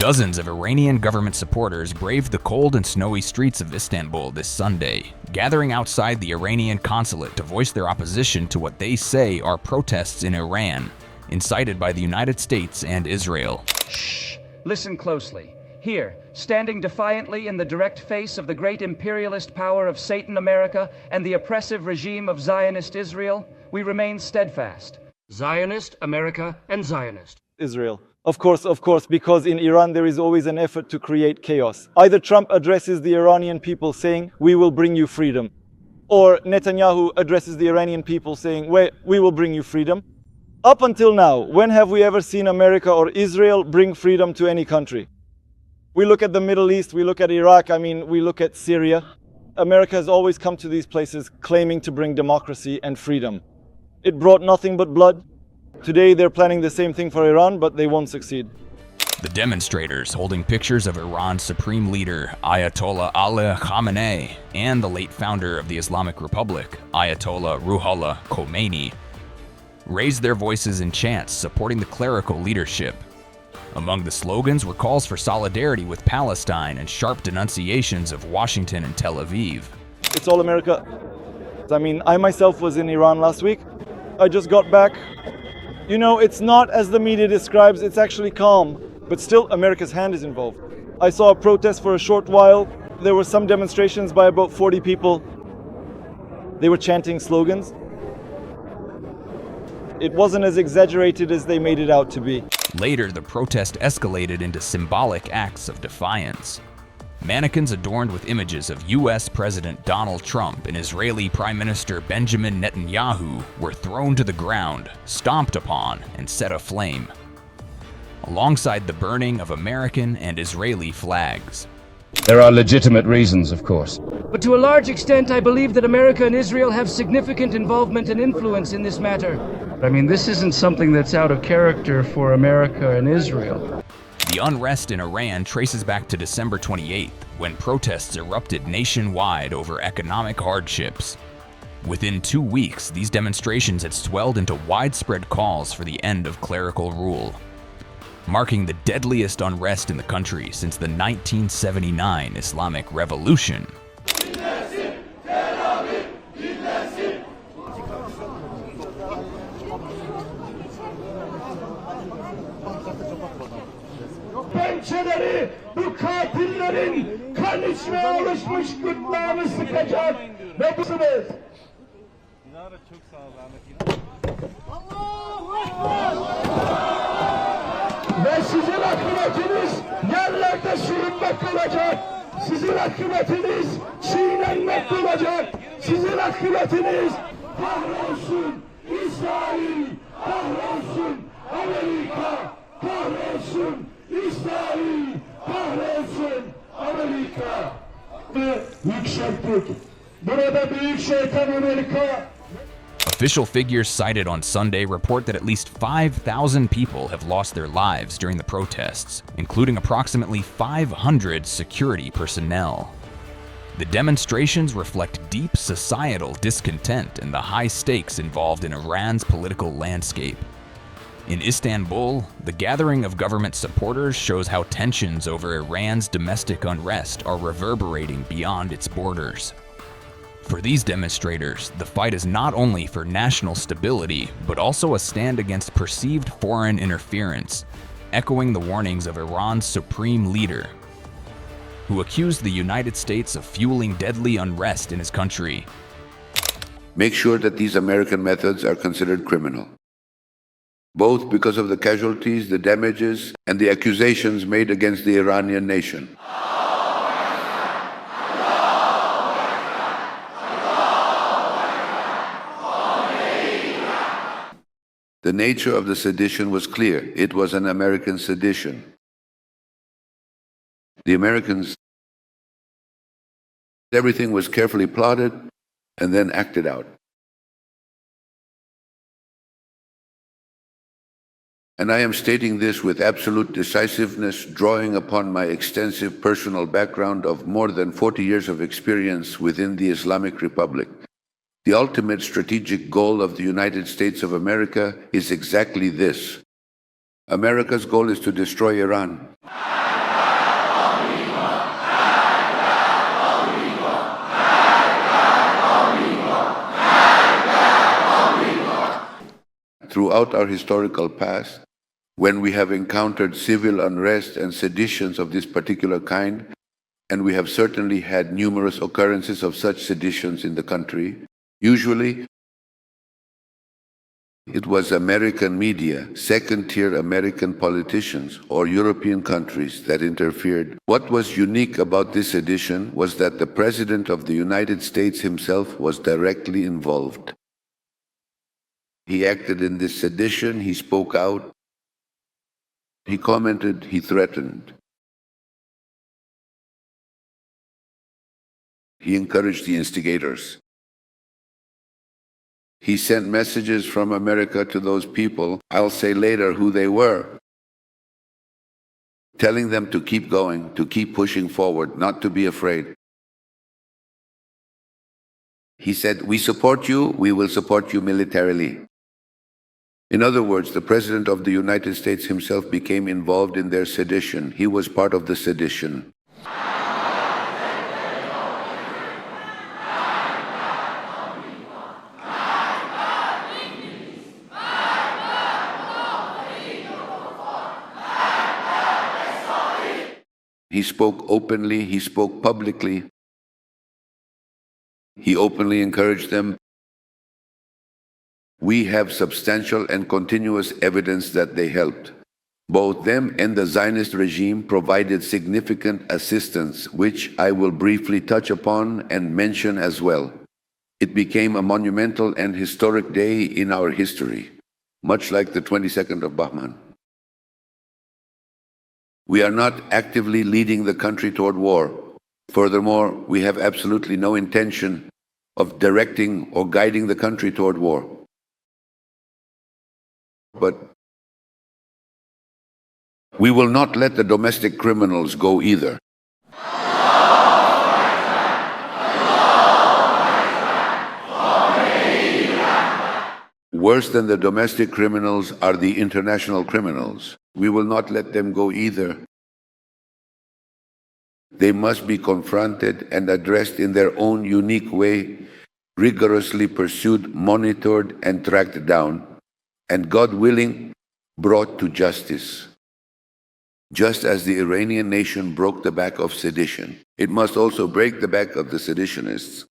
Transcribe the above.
Dozens of Iranian government supporters braved the cold and snowy streets of Istanbul this Sunday, gathering outside the Iranian consulate to voice their opposition to what they say are protests in Iran, incited by the United States and Israel. Shh! Listen closely. Here, standing defiantly in the direct face of the great imperialist power of Satan America and the oppressive regime of Zionist Israel, we remain steadfast. Zionist America and Zionist Israel. Of course, because in Iran there is always an effort to create chaos. Either Trump addresses the Iranian people saying, "We will bring you freedom," or Netanyahu addresses the Iranian people saying, "We will bring you freedom." Up until now, when have we ever seen America or Israel bring freedom to any country? We look at the Middle East, we look at Iraq, we look at Syria. America has always come to these places claiming to bring democracy and freedom. It brought nothing but blood. Today they're planning the same thing for Iran, but they won't succeed. The demonstrators, holding pictures of Iran's supreme leader, Ayatollah Ruhollah Khomeini, and the late founder of the Islamic Republic, Ayatollah Ruhollah Khomeini, raised their voices in chants supporting the clerical leadership. Among the slogans were calls for solidarity with Palestine and sharp denunciations of Washington and Tel Aviv. It's all America. I myself was in Iran last week. I just got back. It's not as the media describes, it's actually calm, but still America's hand is involved. I saw a protest for a short while. There were some demonstrations by about 40 people. They were chanting slogans. It wasn't as exaggerated as they made it out to be. Later, the protest escalated into symbolic acts of defiance. Mannequins adorned with images of US President Donald Trump and Israeli Prime Minister Benjamin Netanyahu were thrown to the ground, stomped upon, and set aflame, alongside the burning of American and Israeli flags. There are legitimate reasons, of course. But to a large extent, I believe that America and Israel have significant involvement and influence in this matter. This isn't something that's out of character for America and Israel. The unrest in Iran traces back to December 28th, when protests erupted nationwide over economic hardships. Within 2 weeks, these demonstrations had swelled into widespread calls for the end of clerical rule, marking the deadliest unrest in the country since the 1979 Islamic Revolution. Pençeleri bu katillerin kan içmeye alışmış gırtlağını sıkacak ve busunuz. Çok sağ ol Ahmet. Allahu Ekber! Ve sizin akıbetiniz yerlerde sürünmek kalacak. Sizin akıbetiniz çiğnenmek olacak. Sizin akıbetiniz kahrolsun İsrail, kahrolsun Amerika, kahrolsun İsrail, kahrolsun Amerika. Yükselttik. Burada büyük şeytan Amerika. Official figures cited on Sunday report that at least 5,000 people have lost their lives during the protests, including approximately 500 security personnel. The demonstrations reflect deep societal discontent and the high stakes involved in Iran's political landscape. In Istanbul, the gathering of government supporters shows how tensions over Iran's domestic unrest are reverberating beyond its borders. For these demonstrators, the fight is not only for national stability, but also a stand against perceived foreign interference, echoing the warnings of Iran's supreme leader, who accused the United States of fueling deadly unrest in his country. Make sure that these American methods are considered criminal, both because of the casualties, the damages, and the accusations made against the Iranian nation. The nature of the sedition was clear. It was an American sedition. The Americans, everything was carefully plotted and then acted out. And I am stating this with absolute decisiveness, drawing upon my extensive personal background of more than 40 years of experience within the Islamic Republic. The ultimate strategic goal of the United States of America is exactly this. America's goal is to destroy Iran. throughout our historical past, when we have encountered civil unrest and seditions of this particular kind, and we have certainly had numerous occurrences of such seditions in the country, usually it was American media, second-tier American politicians, or European countries that interfered. What was unique about this sedition was that the President of the United States himself was directly involved. He acted in this sedition, he spoke out, he commented, he threatened. He encouraged the instigators. He sent messages from America to those people, I'll say later who they were, telling them to keep going, to keep pushing forward, not to be afraid. He said, we support you, we will support you militarily. In other words, the President of the United States himself became involved in their sedition. He was part of the sedition. He spoke openly, he spoke publicly. He openly encouraged them. We have substantial and continuous evidence that they helped. Both them and the Zionist regime provided significant assistance, which I will briefly touch upon and mention as well. It became a monumental and historic day in our history, much like the 22nd of Bahman. We are not actively leading the country toward war. Furthermore, we have absolutely no intention of directing or guiding the country toward war. But we will not let the domestic criminals go either. Worse than the domestic criminals are the international criminals. We will not let them go either. They must be confronted and addressed in their own unique way, rigorously pursued, monitored, and tracked down, and God willing, brought to justice. Just as the Iranian nation broke the back of sedition, it must also break the back of the seditionists.